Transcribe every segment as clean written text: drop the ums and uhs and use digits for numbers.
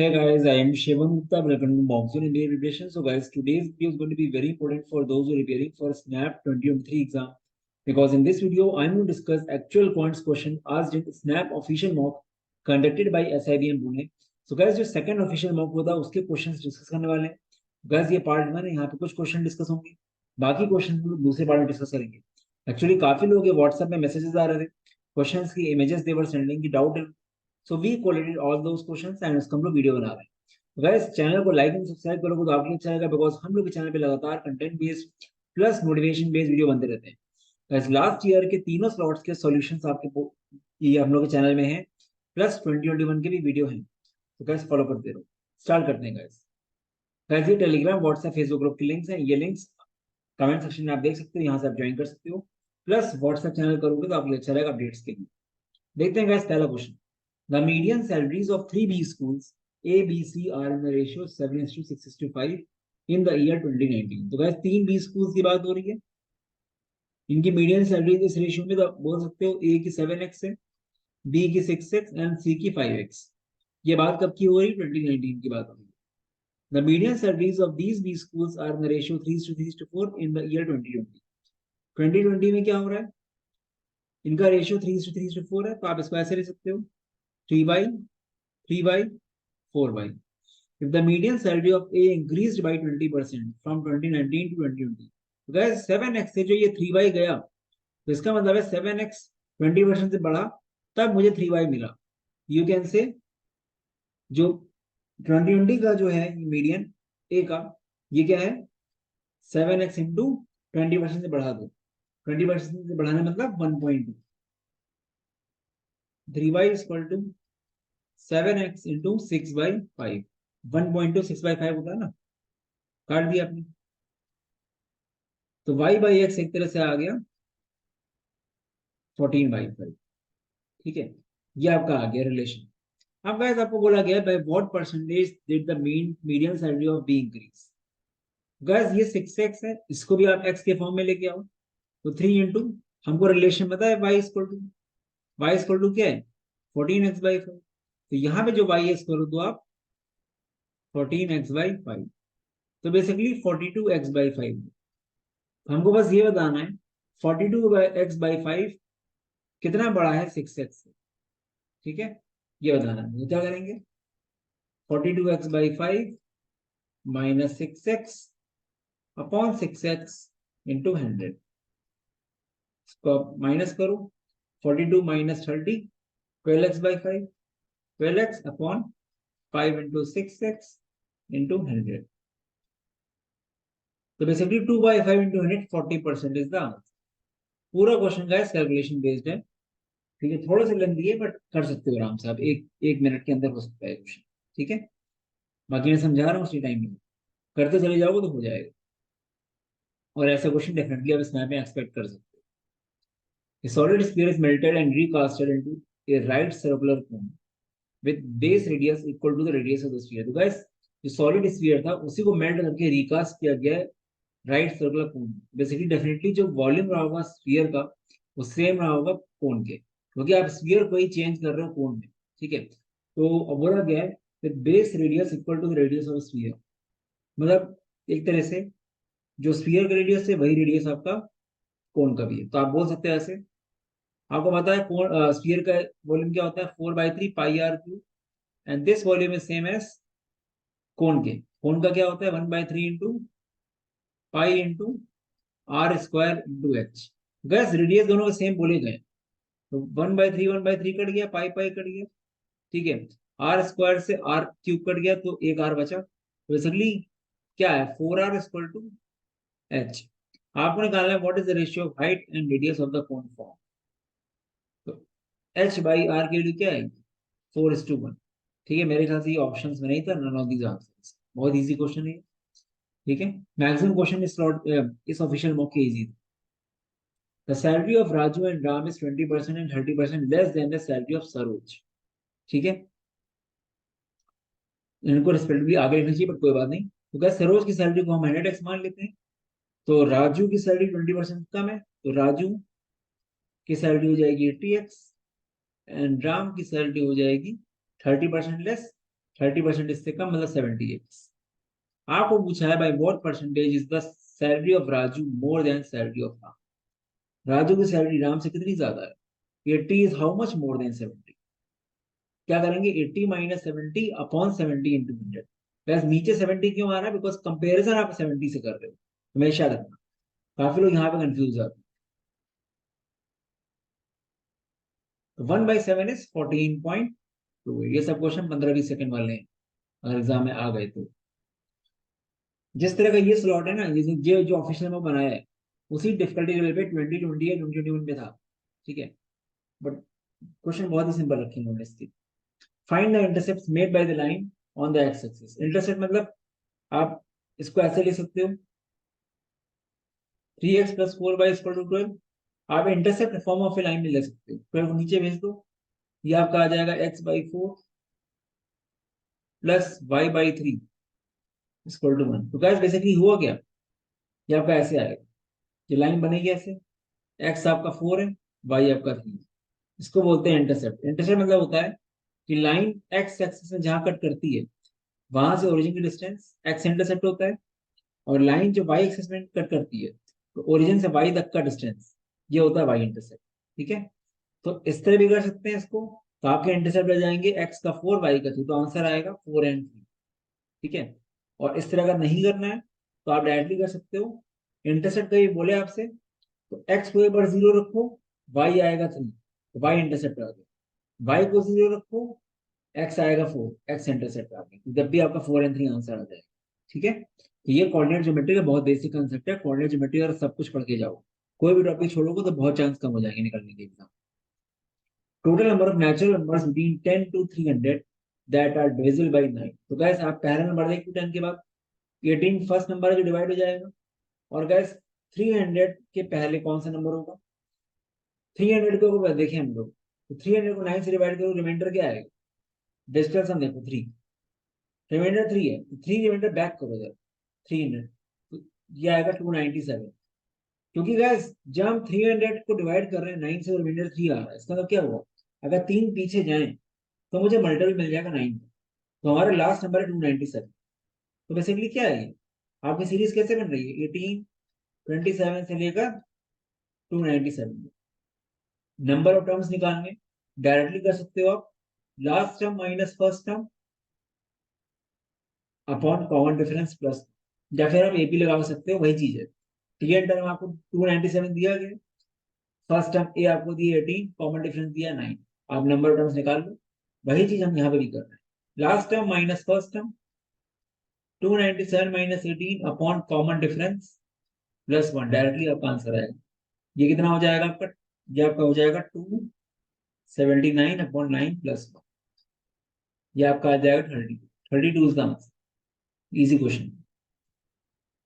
Hey guys, I am Shivam Gupta. Welcome to Monsoon India Preparation. So guys, today's video is going to be very important for those who are preparing for SNAP 2023 exam. Because in this video, I'm going to discuss actual points question asked in SNAP official mock conducted by SIBM Pune. So guys, जो second official mock होता है उसके questions discuss करने वाले हैं. Guys, ये part में ना यहाँ पे कुछ question discuss होंगे. बाकी question दूसरे part में discuss करेंगे. Actually काफी लोग के WhatsApp में messages आ रहे थे. Questions की images they were sending की doubt so we collated all those questions and उसका हम लोग वीडियो बना रहे हैं. गाइस चैनल को लाइक एंड सब्सक्राइब करोगे तो आपके अच्छा रहेगा बिकॉज हम लोग के चैनल पे लगातार content based plus motivation based video बनते रहते हैं. गाइस लास्ट ईयर के तीनों स्लॉट्स के सॉल्यूशंस आपके ये हम लोग के चैनल में है प्लस 2021 के भी वीडियो हैं. तो गाइस फॉलो करते रहो. स्टार्ट करते हैं गाइस. गाइस ये टेलीग्राम व्हाट्सएप फेसबुक ग्रुप के लिंक्स हैं. ये लिंक्स कमेंट सेक्शन में आप देख सकते हो. यहाँ से आप ज्वाइन कर सकते हो. प्लस व्हाट्सएप चैनल करोगे तो आपके लिए अच्छा रहेगा अपडेट्स के लिए. देखते हैं गाइस पहला question. The median salaries of three B schools A, B, C are in the ratio 7:6:5 in the year 2019. तो guys तीन B schools की बात हो रही है. इनकी मीडियन सैलरी इस रेशियो में तो बोल सकते हो A की 7x है, B की 6x एंड C की 5x. ये बात कब की हो रही है? 2019 की बात हो रही है. The median salaries of these B schools are in the ratio 3:4 in the year 2020. 2020 में क्या हो रहा है? इनका रेशियो 3:4 है, तो आप इसको ऐसे ले सकते हो 3/3 4 by. If the median salary of A increased by 20% from 2019 to 2020, तो guys 7x से जो ये 3y गया तो इसका मतलब है 7x 20% से बढ़ा तब मुझे 3y मिला. यू कैन से जो 2020 का जो है मीडियन ए का ये क्या है 7x इंटू 20% से बढ़ा दो. 20% से बढ़ाने मतलब 1.2. 3y is equal to 7x into 6/5. 1.2 6/5 होता है ना, काट दिया आपने. तो y/x एक तरह से आ गया 14/5. ठीक है, ये आपका आ गया रिलेशन. अब गाइस आपको बोला गया by what percentage did the median salary of be increase. Guys ये 6x है, इसको भी आप x के फॉर्म में लेके आओ तो 3 इंटू हमको रिलेशन पता है y इक्वल टू क्या है 14x/5. तो यहाँ पे जो y करो तो आप 14x/5. तो बेसिकली 42x/5. हमको बस ये बताना है 42x/5 कितना बड़ा है 6x से. ठीक है, ये बताना है. क्या करेंगे 42x/5 minus 6x upon 6x into 100. इसको आप माइनस करो 42 minus 30 12x/5 12x upon 5 into 6x into 100. तो basically 2/5 into 100 40% is the answer. पूरा क्वेश्चन गाइस कैलकुलेशन बेस्ड है. ठीक है, थोड़ा सा लेंथी है बट कर सकते हो आराम से आप. एक मिनट के अंदर हो सकता है क्वेश्चन. ठीक है, बाकी मैं समझा रहा हूँ उसी टाइम में करते चले जाओगे तो हो जाएगा. और ऐसा क्वेश्चन डेफिनेटली आप स्नैप में एक्सपेक्ट कर सकते हो. A solid sphere is melted and recasted into a right circular cone with base radius equal to the radius of the sphere. तो guys जो सॉलिड स्फीयर था उसी को मेल्ट करके रिकास्ट किया गया है right circular cone. Basically definitely जो वॉल्यूम रहा होगा स्फीयर का वो सेम रहा होगा कोन के, क्योंकि आप स्फीयर को ही चेंज कर रहे हो कोन में. ठीक है, तो बोला गया है base radius equal to the radius of sphere. मतलब एक तरह से जो स्फीयर का रेडियस है वही रेडियस आपका कोन का भी है. तो आप बोल सकते हैं ऐसे. आपको पता है कोन स्फीयर का वॉल्यूम क्या होता है 4/3 πr³ and this volume is same as cone के. कोन का क्या होता है 1/3 into pi into r² into h. गैस रेडियस दोनों के सेम बोले गए तो 1/3 कट गया, पाई पाई कट गया. ठीक है, r² से r³ कट गया तो एक r बचा. बेसिकली क्या है 4r इक्वल टू h. आपको निकालना है what is the ratio of height and radius of the cone form. तो h/r की वैल्यू क्या है 4:1. ठीक है, मेरे ख्याल से ये ऑप्शंस में नहीं था. None of these answers. बहुत इजी क्वेश्चन है. ठीक है, मैक्सिमम क्वेश्चन इस स्लॉट इस ऑफिशियल मॉक के easy. The salary of Raju and Ram is 20% and 30% less than the salary of Saroj. ठीक है, इनको रिस्पेक्टिवली आगे लिखना चाहिए बट कोई बात नहीं. तो क्या सरोज की सैलरी को हम 100x मान लेते हैं. तो राजू की सैलरी 20% कम है तो राजू की सैलरी हो जाएगी 80x एंड राम की सैलरी हो जाएगी 30% लेस 30% इससे कम मतलब 78। आपको पूछा है by what percentage is the salary of Raju more than salary of Ram. Raju की सैलरी राम से कितनी ज्यादा है? 80 is how much more than 70? क्या करेंगे? 80 माइनस 70 अपॉन 70 इंटू 100। बस नीचे 70 क्यों आ रहा है? बिकॉज कंपेरिजन आप 70 से कर रहे हो, हमेशा रखना। काफी लोग यहाँ पे कंफ्यूज जाते हैं। 1/7 इज 14.2। ये सब क्वेश्चन 15-20 सेकंड वाले हैं, अगर एग्जाम में आ गए तो। जिस तरह का ये स्लॉट है ना, ये जो ऑफिशियल में बनाया है, उसी डिफिकल्टी लेवल पे 2020 या 2021 पे था। ठीक है, बट क्वेश्चन बहुत ही सिंपल रखे उन्होंने इसकी। Find the intercept made by the line on the x axis. Intercept मतलब आप इसको ऐसे ले सकते हो, 3x plus 4y equal to 12। आप intercept form of a line में ले सकते हो, 12 नीचे भेज दो, ये आपका आ जाएगा x/4 plus y/3 equal to 1। तो गाइस बेसिकली हुआ क्या, ये आपका ऐसे आएगा, ये लाइन बनेगी ऐसे, x आपका 4 है, y आपका 3 है। इसको बोलते हैं इंटरसेप्ट। इंटरसेप्ट मतलब होता है कि लाइन x एक्सिस में जहां कट करती है, वहां से ओरिजिन की डिस्टेंस x इंटरसेप्ट होता है, और लाइन जो y एक्सिस में कट करती है, तो ओरिजिन से y तक का डिस्टेंस, ये होता है y इंटरसेप्ट। ठीक है, तो इस तरह भी कर सकते हैं इसको। तो आपके इंटरसेप्ट आ जाएंगे x का 4 y का 2, तो आंसर आएगा 4 एंड 3। ठीक है, और इस तरह अगर नहीं करना है तो आप डायरेक्टली कर सकते हो। इंटरसेप्ट का ये बोले आपसे, तो x को एक बार 0 रखो, y आएगा 3, तो y इंटरसेप्ट आ गया। y को 0 रखो, x आएगा 4, x इंटरसेप्ट आ गया। जब भी आपका 4 एंड 3 आंसर आ जाएगा। ठीक है, तो ये कोऑर्डिनेट ज्योमेट्री का बहुत बेसिक कंसेप्ट है। कोऑर्डिनेट ज्योमेट्री और सब कुछ पढ़ के जाओ, कोई भी टॉपिक छोड़ोगे तो बहुत चांस कम हो जाएंगे निकलने के exam. Total number of natural numbers between 10 to 300 that are divisible by 9। तो गाइस आप पहला नंबर देखिए 10 के बाद 18 फर्स्ट नंबर है जो डिवाइड हो जाएगा। और गाइस 300 के पहले कौन सा नंबर होगा? 300 को अगर देखें हम लोग, तो 300 को 9 से डिवाइड करो, रिमाइंडर क्या आएगा? डिस्टेंस हम देखो 3, रिमाइंडर 3 है, तो 3 रिमाइंडर बैक करो जरा, 300, तो ये आएगा 297। क्योंकि गाइस जब हम 300 को डिवाइड कर रहे हैं 9 से, रिमाइंडर 3 आ रहा है, इसका मतलब क्या हुआ? अगर 3 पीछे जाएं तो मुझे मल्टीपल मिल जाएगा 9 का, तो हमारा लास्ट नंबर है 297। तो बेसिकली क्या है ये, आपकी सीरीज कैसे बन रही है? 18, 27 से लेकर 297। नंबर ऑफ टर्म्स निकालने डायरेक्टली कर सकते हो आप, last term minus first term upon common difference plus, या फिर आप एपी लगा सकते हो, वही चीज है। टी टर्म आपको 297 दिया गया, फर्स्ट टर्म ए आपको दिए 18, कॉमन डिफरेंस दिया 9, आप नंबर ऑफ टर्म्स निकाल लो। वही चीज हम यहाँ पे भी कर रहे हैं, last term minus first term, 297 minus 18 upon common difference plus 1, directly आपका आंसर आएगा। ये कितना हो जाएगा आपका? ये आपका हो जाएगा 279 अपॉन 9 प्लस 1, ये आपका आ जाएगा 32 is the answer. Easy question.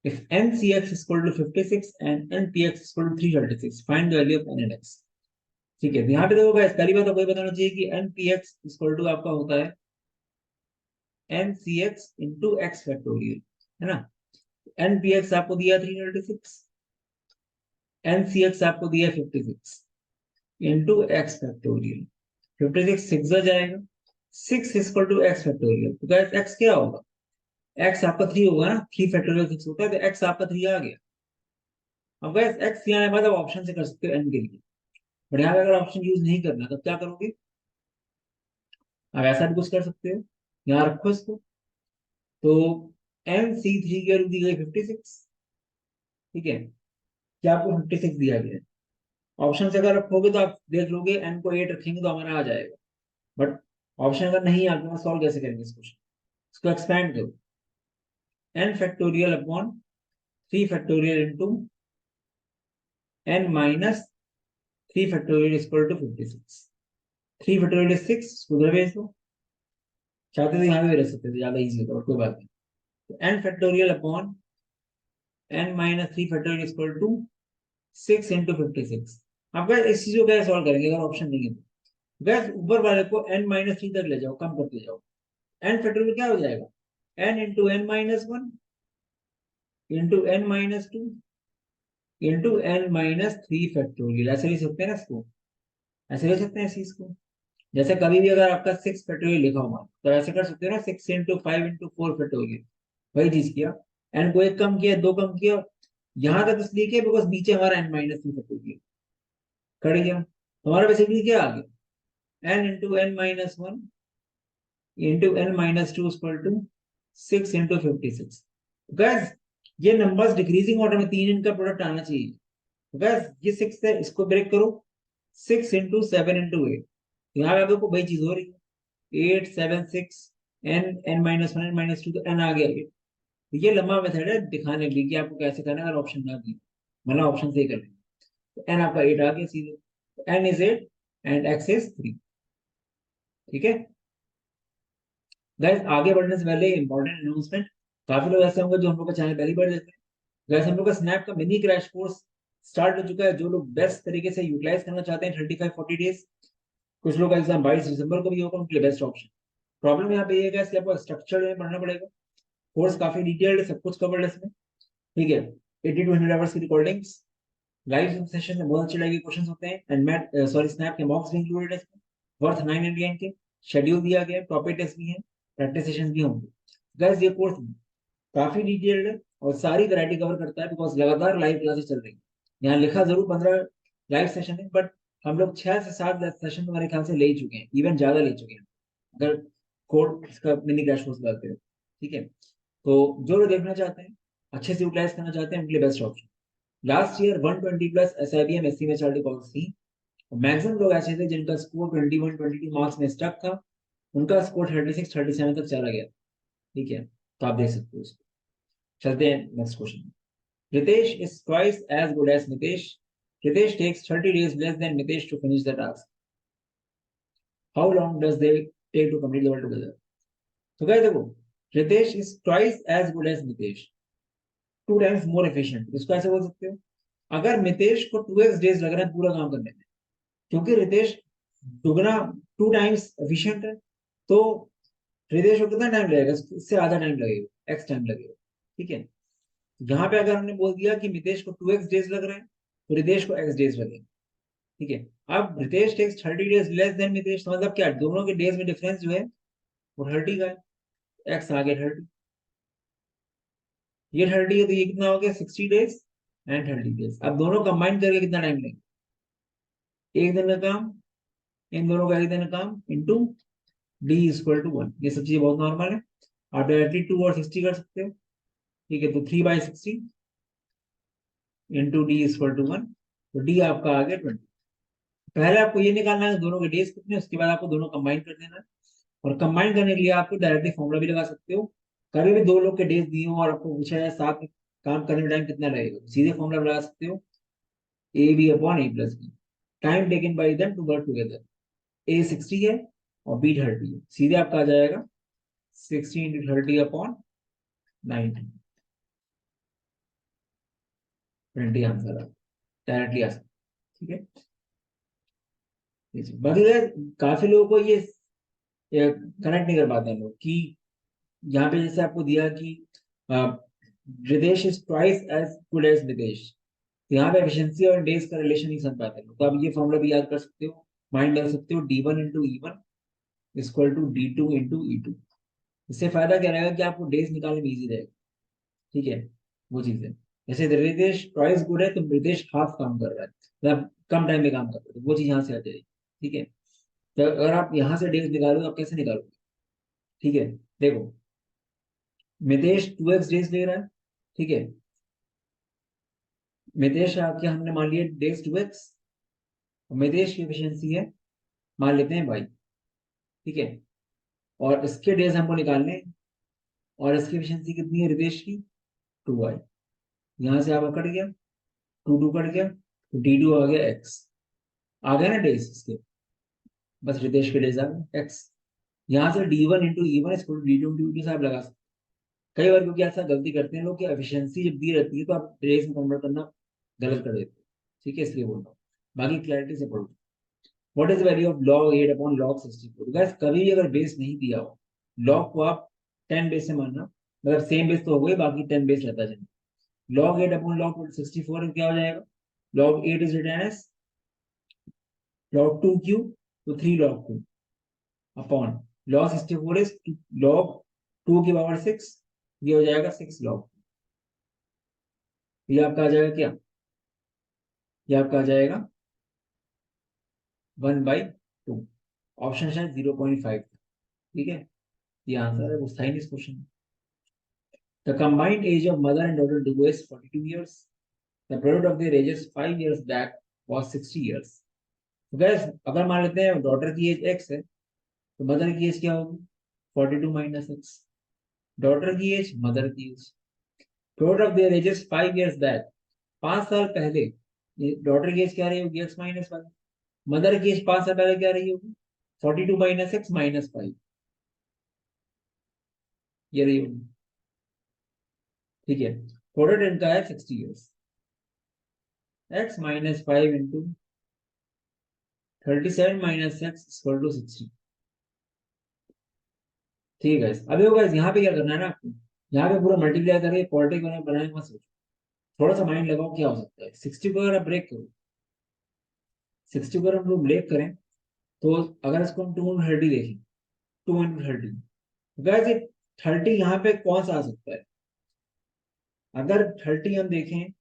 If ncx is equal to 56 and npx is equal to 336, find the value of n and x। ठीक है, तो यहाँ पे देखो guys, पहली बात आपको ये बताना चाहिए कि npx is equal to आपका होता है ncx into x फैक्टोरियल, है ना? npx आपको दिया 336, ncx आपको दिया 56 into x फैक्टोरियल। 56 6 आ जाएगा, 6 इक्वल टू एक्स फैक्टोरियल। तो गाइस x क्या होगा? x आपका 3 होगा ना, 3 फैक्टोरियल 6 होता है, तो x आपका 3 आ गया। अब गाइस x यहाँ बाद आप ऑप्शन से कर सकते हो n के लिए, बट यहाँ पे अगर ऑप्शन यूज नहीं करना तब क्या करोगे? आप ऐसा भी कुछ कर सकते हो, यहाँ रखो इसको, तो nc3 की वैल्यू दी गई 56। ठीक है, क्या आपको 56 दिया गया है? ऑप्शन से अगर रखोगे तो आप देख लोगे n को 8 रखेंगे तो हमारा आ जाएगा, बट ऑप्शन अगर नहीं आता तो सॉल्व कैसे करेंगे इस क्वेश्चन? इसको एक्सपैंड करो, n factorial upon 3 factorial into n minus 3 factorial equal to 56। 3 factorial 6, उधर भेज दो, चाहते तो यहाँ भी रख सकते थे, ज्यादा इजी होता है, कोई बात नहीं। तो n factorial upon n minus 3 factorial equal to 6 into 56। आप गैस इस चीज को कैसे सॉल्व करेंगे अगर ऑप्शन नहीं है तो? गैस ऊपर वाले को n माइनस 3 तक ले जाओ, कम करते जाओ, n फैक्टोरियल क्या हो जाएगा? n into n minus 1 into n minus 2 into n minus 3 factorial. ऐसे ले सकते हैं ना इसको, ऐसे ले सकते हैं इस चीज को। जैसे कभी भी अगर आपका 6 फैक्टोरियल लिखा हुआ है, तो ऐसे कर सकते हो ना, 6 × 5 × 4 फैक्टोरियल, वही चीज किया। एन को एक कम किया, दो कम किया, यहां तक इसलिए किया बिकॉज नीचे हमारा n-3 फैक्टोरियल कट गया। हमारा बेसिकली क्या आ गया, n × n-1 × n-2 = 6 × 56। गैस ये नंबर्स डिक्रीजिंग ऑर्डर में, तीन इनका प्रोडक्ट आना चाहिए। गैस ये 6 है, इसको ब्रेक करो, 6 × 7 × 8, यहाँ पे देखो वही चीज हो रही है, 8 7 6, n-1 n-2, तो n आ गया ये। ये लंबा मेथड है दिखाने के लिए कि आपको कैसे करना है, अगर ऑप्शन ना दिए, मतलब ऑप्शन से ही करना है। तो n आपका 8 आ गया सीधे, तो n is 8 and x is 3। ठीक है गाइस, आगे बढ़ने से पहले इंपॉर्टेंट अनाउंसमेंट। काफी लोग ऐसे होंगे जो हम लोग का चैनल पहली बार देखते हैं। गाइस हम लोग का स्नैप का मिनी क्रैश कोर्स स्टार्ट हो चुका है। जो लोग बेस्ट तरीके से यूटिलाइज करना चाहते हैं 35-40 डेज, कुछ लोग का एग्जाम 22 दिसंबर को भी होगा, उनके लिए बेस्ट ऑप्शन। प्रॉब्लम यहाँ पे ये है कि आपको स्ट्रक्चर में पढ़ना पड़ेगा। कोर्स काफी डिटेल्ड है, सब कुछ कवर्ड है इसमें। ठीक है, 80 to 100 आवर्स की रिकॉर्डिंग्स, लाइव सेशन में बहुत अच्छी लगी क्वेश्चंस होते हैं, एंड मैथ सॉरी स्नैप के मॉक्स भी इंक्लूडेड है इसमें, वर्थ 999 के। शेड्यूल दिया गया है, टॉपिक टेस्ट भी है, प्रैक्टिस सेशंस भी होंगे। गाइस ये कोर्स काफी डिटेल्ड है और सारी वैरायटी कवर करता है, बिकॉज लगातार लाइव क्लासेस चल रही है। यहाँ लिखा जरूर 15 लाइव सेशन है, बट हम लोग 6 से 7 सेशन तो मेरे ख्याल से ले ही चुके हैं, इवन ज्यादा ले चुके हैं अगर कोड इसका मिनी क्रैश कोर्स करते हो। ठीक है, तो जो लोग देखना चाहते हैं, अच्छे से यूटिलाइज करना चाहते हैं, उनके लिए best option. Last year 120+ SIBM SC में चार्टी कॉल्स थी। मैक्सिमम लोग ऐसे थे जिनका स्कोर 21-22 मार्क्स में स्टक था, उनका स्कोर 36-37 तक चला गया। ठीक है, तो आप देख सकते हो इसको। चलते हैं next question. Ritesh is twice as good as Nitesh. Ritesh takes 30 days less than Nitesh to finish the task. How long does they take to complete the work together? तो guys देखो, Ritesh is twice as good as Nitesh, 2 times more efficient। इसको ऐसे बोल सकते हो, अगर मितेश को 2x days लग रहा है पूरा काम करने में, क्योंकि रितेश दुगना 2 टाइम्स एफिशिएंट है, तो रितेश को कितना टाइम लगेगा, इससे आधा टाइम लगेगा, एक्स टाइम लगेगा। ठीक है, यहाँ पे अगर हमने बोल दिया कि मितेश को 2x डेज लग रहे हैं, तो रितेश को x डेज लगेंगे। ठीक है, अब Ritesh takes 30 days less than Mitesh, तो मतलब क्या, दोनों के डेज में डिफरेंस जो है वो 30 का है, x आ गया 30, ये 30 है, तो ये कितना हो गया 60 डेज एंड 30 डेज। अब दोनों कंबाइन करके कितना टाइम लेंगे, एक दिन का काम, इन दोनों का एक दिन का काम इंटू d = 1। ये सब चीजें बहुत नॉर्मल है, आप डायरेक्टली 2 और 60 कर सकते हो। ठीक है, तो 3/60 इंटू d = 1, तो d आपका आ गया 20। पहले आपको ये निकालना है दोनों के डेज कितने, उसके बाद आपको दोनों कंबाइन कर देना है। और कंबाइन करने के लिए आपको डायरेक्टली फॉर्मूला भी लगा सकते हो। कभी भी दो लोग के डेज दिए हो और आपको पूछा जाए साथ में काम करने में टाइम कितना लगेगा, सीधे फॉर्मूला लगा सकते हो, AB/A+B, time taken by them to work together. A 60 है और B 30 है, सीधे आपका आ जाएगा 60 × 30/90, 20 आंसर डायरेक्टली आ सकता है। ठीक है, बाकी यार काफी लोगों को ये कनेक्ट नहीं कर पाते हैं लोग कि यहाँ पे जैसे आपको दिया कि Ritesh is twice as good as Nitesh, तो यहाँ पे एफिशिएंसी और डेज का रिलेशन नहीं समझ पाते लोग। तो आप ये फॉर्मूला भी याद कर सकते हो, माइंड कर सकते हो, D1 × E1 = D2 × E2। इससे फायदा क्या रहेगा कि आपको डेज निकालने में इजी रहेगा। ठीक है, वो चीज है। जैसे रितेश ट्वाइस गुड है, तो रितेश हाफ काम कर रहा है, मतलब कम टाइम में काम कर रहा है, तो वो चीज यहाँ से आ जाएगी। ठीक है, तो अगर आप यहाँ से डेज निकालो, आप कैसे निकालोगे। ठीक है, देखो मितेश 2x डेज ले रहा है। ठीक है, मितेश क्या हमने मान लिया डेज 2x, और मितेश की एफिशिएंसी है मान लेते हैं भाई। ठीक है, और इसके डेज हमको निकालने हैं, और इसकी एफिशिएंसी कितनी है रितेश की, 2y। यहाँ से आपका कट गया, 2 कट गया, तो d2 आ गया x, आ गया ना डेज इसके, बस रितेश के डेज आ गए x। यहाँ से D1 × E1 = D2 × E2 से आप लगा सकते हैं। कई बार क्योंकि ऐसा गलती करते हैं लोग कि एफिशिएंसी जब दी रहती है तो आप डेज में कन्वर्ट करना गलत कर देते हैं। ठीक है, इसलिए बोल रहा हूँ, बाकी क्लैरिटी से पढ़ो। What is value of log 8/log 64? Guys कभी भी अगर बेस नहीं दिया हो, लॉग को आप 10 बेस से मानना, मतलब सेम बेस तो हो गई, बाकी 10 बेस रहता है। log 8/log 64 क्या हो जाएगा, log 8 is written as log 2 cube, तो 3 log 2, upon log 64 is log 2 की पावर 6, ये हो जाएगा 6 लॉग। ये आपका आ जाएगा क्या, ये आपका आ जाएगा 1/2। ऑप्शन है 0.5। ठीक है, ये आंसर है, वो था ही नहीं इस question. The combined age of mother and daughter do is 42 years. The product of their ages 5 years back was 60 years. तो गैस अगर मान लेते हैं डॉटर की एज x है तो मदर की एज क्या होगी, 42 माइनस एक्स। डॉटर की एज, मदर की age, product of their ages 5 years back, 5 साल पहले डॉटर की एज क्या रही होगी, x-1। मदर की एज 5 साल पहले क्या रही होगी, 42 माइनस एक्स माइनस 5, ये रही होगी। ठीक है, प्रोडक्ट इनका है 60 years, x-5 into 37 minus X equal to 60। ठीक है, अभी होगा यहाँ पे क्या करना है ना आपको, यहाँ पे पूरा मल्टीप्लाई करके क्वाड्रेटिक बनाने मत सोचो, थोड़ा सा माइंड लगाओ क्या हो सकता है। 60 को अगर आप ब्रेक करो, 60 को अगर हम लोग ब्रेक करें तो अगर इसको हम 2 into 30 देखें, 2 into 30, वैसे 30 यहाँ पे कौन सा आ सकता है। अगर 30 हम देखें,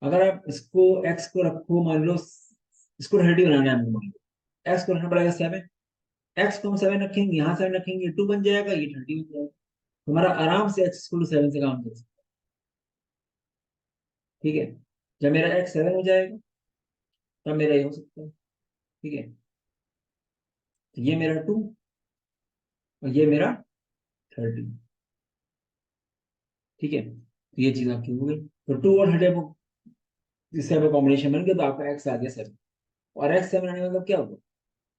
अगर आप इसको एक्स को रखो, मान लो इसको 30 बनाना है हमको, मान लो एक्स को रखना पड़ेगा 7, एक्स को हम 7 रखेंगे, यहाँ 7 रखेंगे, ये 2 बन जाएगा, ये 30 बन जाएगा। हमारा आराम से एक्स इक्वल टू 7 से काम कर सकते हैं। ठीक है, जब मेरा एक्स 7 हो जाएगा तब मेरा ये हो सकता है। ठीक है, तो ये मेरा 2 और ये मेरा 30। ठीक है, तो ये चीज आपकी हो गई, तो 2 और 30 इससे आपका कॉम्बिनेशन बन गया, तो आपका एक्स आ गया 7। और एक्स 7 आने का मतलब क्या होगा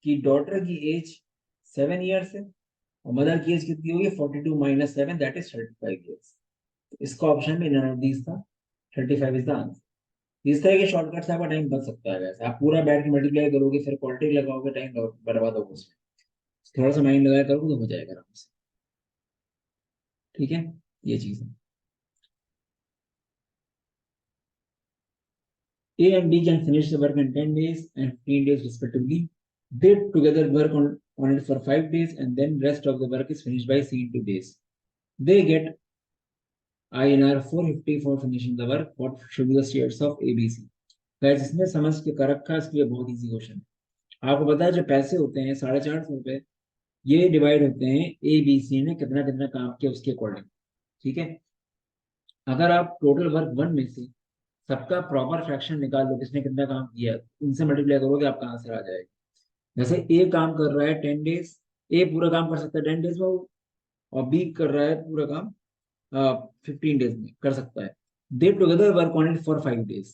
कि डॉटर की एज 7 years है और मदर की एज कितनी होगी, 42 माइनस 7 दैट इज 35 years। तो इसका ऑप्शन में नन ऑफ दीज था, 35 इज द आंसर। इस तरह के शॉर्टकट से आपका टाइम बच सकता है। वैसे आप पूरा बैठ के मल्टीप्लाई करोगे, फिर क्वाड्रेटिक लगाओगे, टाइम बर्बाद होगा उसमें। थोड़ा सा माइंड लगाया करोगे तो हो जाएगा आराम से। ठीक है, ये चीज है। A and B can finish the work in 10 days and 15 days respectively. They together work on it for 5 days and then rest of the work is finished by C in 2 days. They get INR 450 for finishing the work. What should be the shares of ABC? guys इसमें समझ के कर रखा है, इसके लिए बहुत easy question है। आपको पता है जो पैसे होते हैं 450 रुपए, ये डिवाइड होते हैं ए बी सी ने कितना कितना काम किया उसके अकॉर्डिंग। ठीक है, अगर आप टोटल वर्क वन में से सबका प्रॉपर फ्रैक्शन निकाल लो किसने कितना काम किया, उनसे मल्टीप्लाई करोगे आपका आंसर आ जाएगा। जैसे ए काम कर रहा है 10 days, ए पूरा काम कर सकता है 10 days में, और बी कर रहा है पूरा काम 15 days में कर सकता है। दे together work on it for 5 days।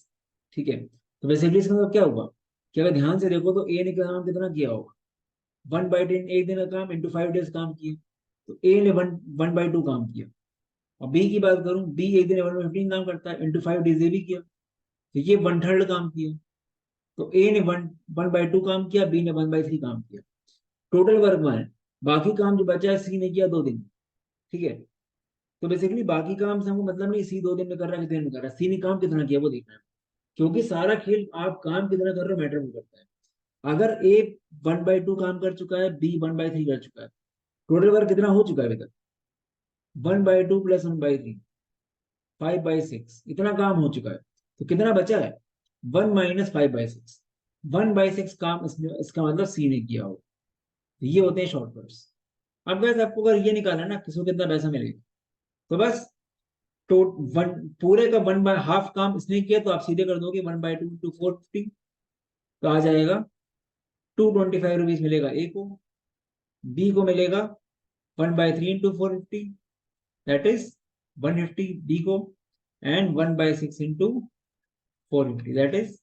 ठीक है, तो बेसिकली इसका मतलब क्या हुआ कि अगर ध्यान से देखो तो ए ने काम कितना किया होगा, 1/10, एक दिन का काम इंटू 5 days काम किया, तो ए ने 1/2 काम किया। और बी की बात करूं, बी एक दिन 1/15 काम करता है, इंटू 5 days ये भी किया, तो ये 1/3 काम किया। तो ए ने 1/2 काम किया, बी ने 1/3 काम किया, टोटल वर्क वन है। बाकी काम जो बचा है सी ने किया 2 दिन। ठीक है, तो बेसिकली बाकी काम से हमको मतलब नहीं सी 2 दिन में कर रहा है कितने दिन में कर रहा है, सी ने काम कितना किया वो देखना है। क्योंकि सारा खेल आप काम कितना कर रहे हो मैटर वो करता है। अगर ए 1/2 काम कर चुका है, बी 1/3 कर चुका है, टोटल वर्क कितना हो चुका है अभी तक, 1/2 प्लस 1/3, 5/6, इतना काम हो चुका है। तो कितना बचा है, 1 - 5/6, 1/6 काम इसमें, इसका मतलब सी ने किया हो। ये होते हैं शॉर्टकट्स। अब वैसे आपको अगर ये निकालना है ना किसको कितना पैसा मिलेगा, तो बस तो वन पूरे का 1/2 काम इसने किया, तो आप सीधे कर दोगे 1/2 इंटू 450, तो आ जाएगा 225 रुपीज मिलेगा ए को, बी को मिलेगा 1/3 इंटू 450 दैट इज 150 बी को, एंड 1/6 इंटू 450 दैट इज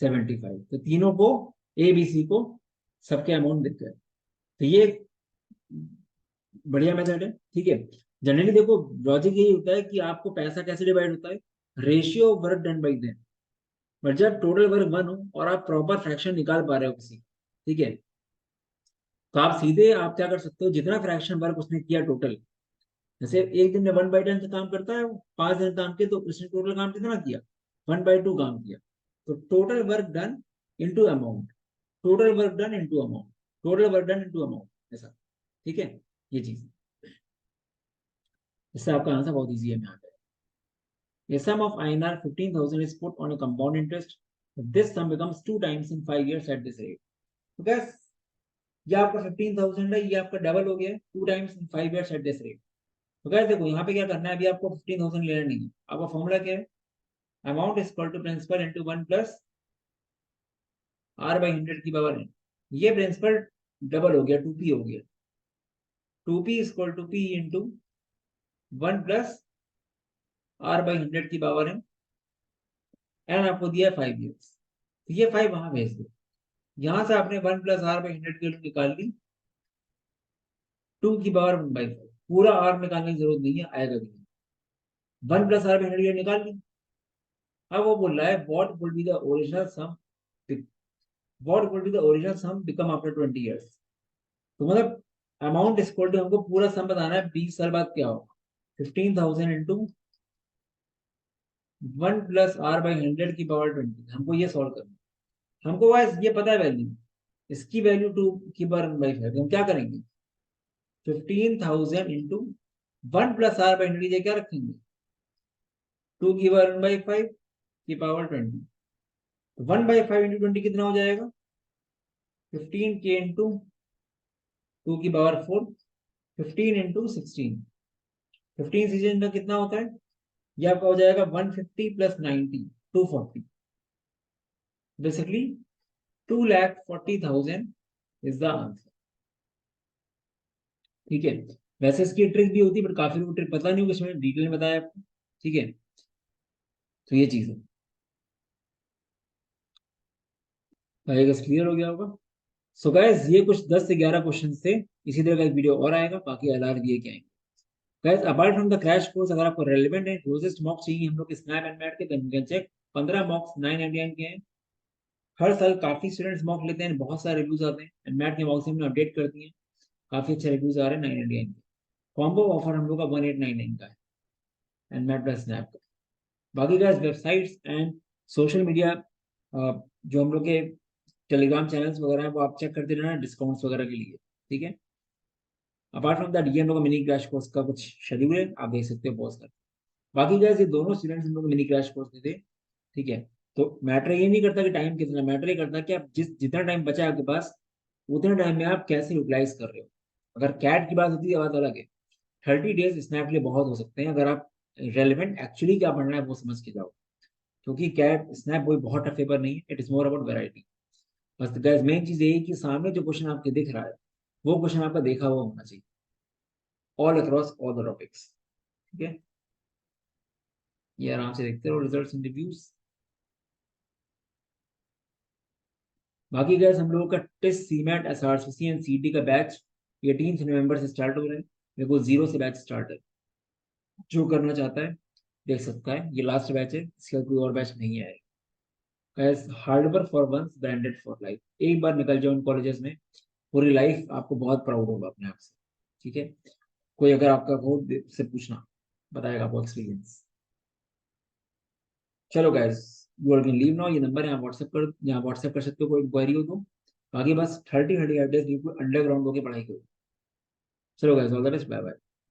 75। तो तीनों को, ए बी सी को सबके अमाउंट दिख गए। तो ये बढ़िया मेथड है। ठीक है, जनरली देखो लॉजिक यही होता है कि आपको पैसा कैसे डिवाइड होता है, ratio of work done by them. But जब टोटल वर्क वन हो और आप प्रॉपर फ्रैक्शन निकाल पा रहे हो किसी, ठीक है, तो आप सीधे आप क्या कर सकते हो, जितना फ्रैक्शन वर्क उसने किया टोटल, जैसे एक दिन में 1/10 से काम करता है वो, 5 दिन काम किया, तो उसने टोटल काम कितना किया, 1/2 काम किया। तो total work done into amount, total work done into amount, total work done into amount, ऐसा। ठीक है, ये चीज, इससे आपका आंसर बहुत इजी है। यहाँ पे a sum of INR 15,000 is put on a compound interest. This sum becomes 2 times in 5 years at this rate. तो guys, ये आपका 15,000 है, ये आपका डबल हो गया 2 times in 5 years at this rate. तो guys देखो यहाँ पे क्या करना है, अभी आपको 15,000 लेना नहीं है। आपका फॉर्मूला क्या है, amount is equal to principal into 1 + R/100 की पावर n। ये प्रिंसिपल डबल हो गया, 2p हो गया, 2p is equal to p into 1 + R/100 की पावर n। एन आपको दिया 5 years, तो ये 5 वहां भेज दो। यहां से आपने 1 + R/100 की निकाल ली, 2 की पावर 1/5। पूरा R निकालने की जरूरत नहीं है, आएगा भी नहीं। 1 + R/100 निकाल ली। अब वो बोल रहा है what would be the original sum, what would be the original sum become after 20 years। तो मतलब अमाउंट इज इक्वल टू, हमको पूरा सम बताना है 20 साल बाद क्या होगा। 15,000 इंटू 1 + R/100 की पावर 20, हमको ये सॉल्व करना है। हमको बस ये पता है वैल्यू, इसकी वैल्यू 2 की पावर 1/5। हम क्या करेंगे, 15,000 इंटू 1 + R/100 क्या रखेंगे, 2 की पावर 1/5 की पावर 20। 1/5 इंटू 20 कितना हो जाएगा, 15K इंटू 2 की पावर 4, 15 इंटू 16, 15 सीजन में कितना होता है, ये आपका हो जाएगा 150 + 90, 240। Basically 2,40,000 is the answer. ठीक है, वैसे इसकी ट्रिक भी होती है, बट काफी लोग ट्रिक पता नहीं होगी, इसमें डिटेल में बताया आपको। ठीक है, तो ये चीज है, क्लियर हो गया होगा। सो गाइस ये कुछ 10 से 11 क्वेश्चन थे। इसी तरह का एक वीडियो और आएगा, बाकी अलग दिए के आएंगे। Guys apart from the crash course, अगर आपको रेलेवेंट है, क्लोजेस्ट मॉक चाहिए हम लोग स्नैप एंड मैट के, then you can check. 15 mocks 999 के हैं। हर साल काफी स्टूडेंट्स मॉक लेते हैं, बहुत सारे रिव्यूज आते हैं, एंड मैट के मॉक से हमने अपडेट करती हैं, काफी अच्छे रिव्यूज आ रहे हैं 999 के। कॉम्बो ऑफर हम लोग का 1899 का है, एंड मैट प्लस स्नैप का। बाकी guys websites and social media, जो हम लोग के टेलीग्राम चैनल्स वगैरह हैं, वो आप चेक करते रहना डिस्काउंट्स वगैरह के लिए। ठीक है, अपार्ट फ्रॉम दैट ये हम लोग का मिनी क्रैश कोर्स का कुछ शेड्यूल है, आप देख सकते हो पॉज कर। बाकी गाइस ये दोनों स्टूडेंट्स हम लोग मिनी क्रैश कोर्स देते हैं। ठीक है, तो मैटर ये नहीं करता कि टाइम कितना, मैटर ये करता है कि आप जितना टाइम बचा है आपके पास, उतने टाइम में आप कैसे यूटिलाइज कर रहे हो। अगर कैट की बात होती है, बात अलग है। 30 days स्नैप के लिए बहुत हो सकते हैं, अगर आप रेलिवेंट एक्चुअली क्या पढ़ना है वो समझ के जाओ। क्योंकि कैट स्नैप कोई बहुत टफ पेपर नहीं है, it is more about variety. बस गाइस मेन चीज यही है कि सामने जो क्वेश्चन आपके दिख रहा है, वो क्वेश्चन आपका देखा हुआ होना चाहिए, all across all the topics. ठीक है, ये आराम से देखते रहो रिजल्ट्स एंड रिव्यूज। बाकी गैस हम लोगों का टेस्ट सीमेट एसआरसीसी एंड सीटी का बैच 18 नवंबर से स्टार्ट हो रहा है। मेरे को 0 से बैच स्टार्ट है, जो करना चाहता है देख सकता है। ये लास्ट बैच है, इसका कोई और बैच नहीं आएगा। Guys hard work for once, branded for life. एक बार निकल जाओ इन कॉलेजेस में, पूरी लाइफ आपको बहुत प्राउड होगा अपने आप से। ठीक है, कोई अगर आपका हो से पूछना, बताएगा आपको एक्सपीरियंस। चलो guys, you are can leave now. ये नंबर है, यहाँ व्हाट्सएप कर सकते हो, कोई इंक्वायरी हो तो। बाकी बस 30 30 एड्रेस बिल्कुल अंडरग्राउंड होकर पढ़ाई करो। चलो guys, all the best, bye bye.